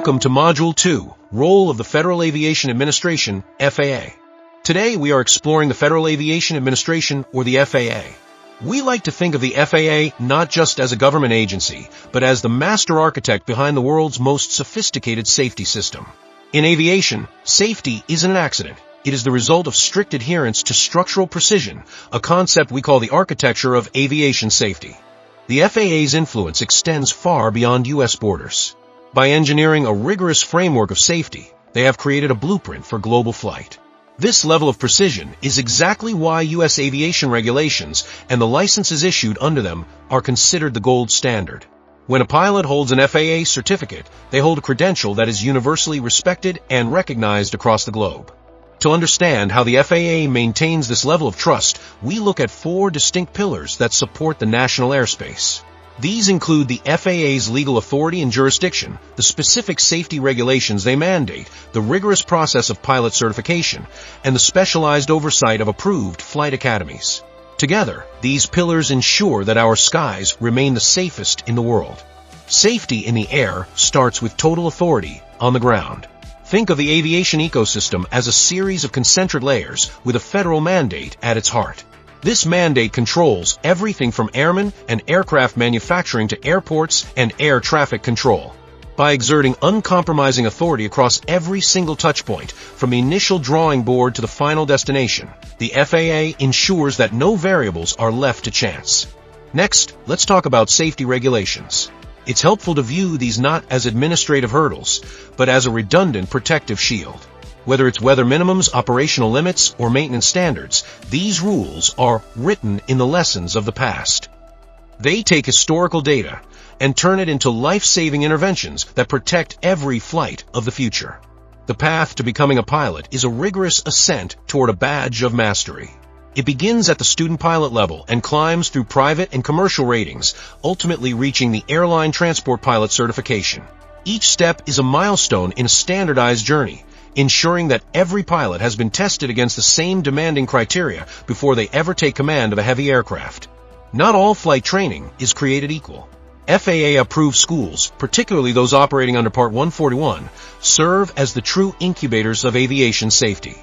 Welcome to Module 2, Role of the Federal Aviation Administration, FAA. Today we are exploring the Federal Aviation Administration, or the FAA. We like to think of the FAA not just as a government agency, but as the master architect behind the world's most sophisticated safety system. In aviation, safety isn't an accident. It is the result of strict adherence to structural precision, a concept we call the architecture of aviation safety. The FAA's influence extends far beyond U.S. borders. By engineering a rigorous framework of safety, they have created a blueprint for global flight. This level of precision is exactly why U.S. aviation regulations and the licenses issued under them are considered the gold standard. When a pilot holds an FAA certificate, they hold a credential that is universally respected and recognized across the globe. To understand how the FAA maintains this level of trust, we look at four distinct pillars that support the national airspace. These include the FAA's legal authority and jurisdiction, the specific safety regulations they mandate, the rigorous process of pilot certification, and the specialized oversight of approved flight academies. Together, these pillars ensure that our skies remain the safest in the world. Safety in the air starts with total authority on the ground. Think of the aviation ecosystem as a series of concentric layers with a federal mandate at its heart. This mandate controls everything from airmen and aircraft manufacturing to airports and air traffic control. By exerting uncompromising authority across every single touchpoint, from the initial drawing board to the final destination, the FAA ensures that no variables are left to chance. Next, let's talk about safety regulations. It's helpful to view these not as administrative hurdles, but as a redundant protective shield. Whether it's weather minimums, operational limits, or maintenance standards, these rules are written in the lessons of the past. They take historical data and turn it into life-saving interventions that protect every flight of the future. The path to becoming a pilot is a rigorous ascent toward a badge of mastery. It begins at the student pilot level and climbs through private and commercial ratings, ultimately reaching the airline transport pilot certification. Each step is a milestone in a standardized journey, ensuring that every pilot has been tested against the same demanding criteria before they ever take command of a heavy aircraft. Not all flight training is created equal. FAA-approved schools, particularly those operating under Part 141, serve as the true incubators of aviation safety.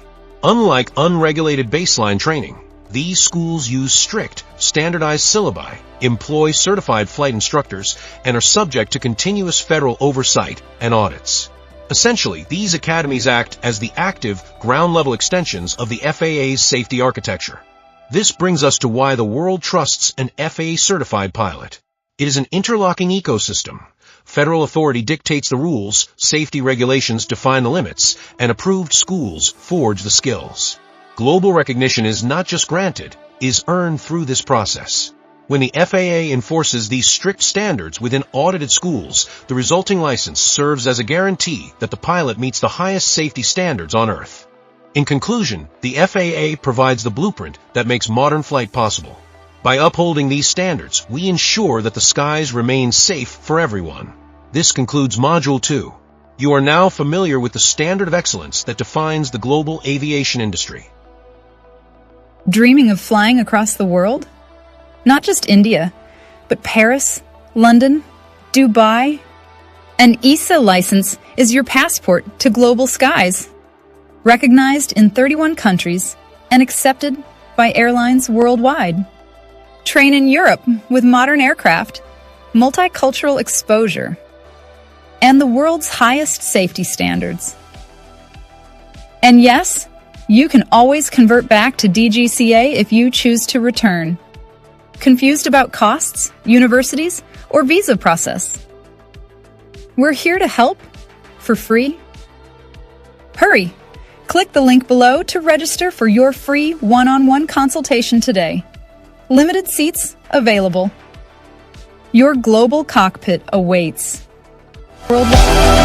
Unlike unregulated baseline training, these schools use strict, standardized syllabi, employ certified flight instructors, and are subject to continuous federal oversight and audits. Essentially, these academies act as the active, ground-level extensions of the FAA's safety architecture. This brings us to why the world trusts an FAA-certified pilot. It is an interlocking ecosystem. Federal authority dictates the rules, safety regulations define the limits, and approved schools forge the skills. Global recognition is not just granted, it is earned through this process. When the FAA enforces these strict standards within audited schools, the resulting license serves as a guarantee that the pilot meets the highest safety standards on Earth. In conclusion, the FAA provides the blueprint that makes modern flight possible. By upholding these standards, we ensure that the skies remain safe for everyone. This concludes Module 2. You are now familiar with the standard of excellence that defines the global aviation industry. Dreaming of flying across the world? Not just India, but Paris, London, Dubai. An EASA license is your passport to global skies. Recognized in 31 countries and accepted by airlines worldwide. Train in Europe with modern aircraft, multicultural exposure, and the world's highest safety standards. And yes, you can always convert back to DGCA if you choose to return. Confused about costs, universities, or visa process? We're here to help for free. Hurry! Click the link below to register for your free one-on-one consultation today. Limited seats available. Your global cockpit awaits. Worldwide.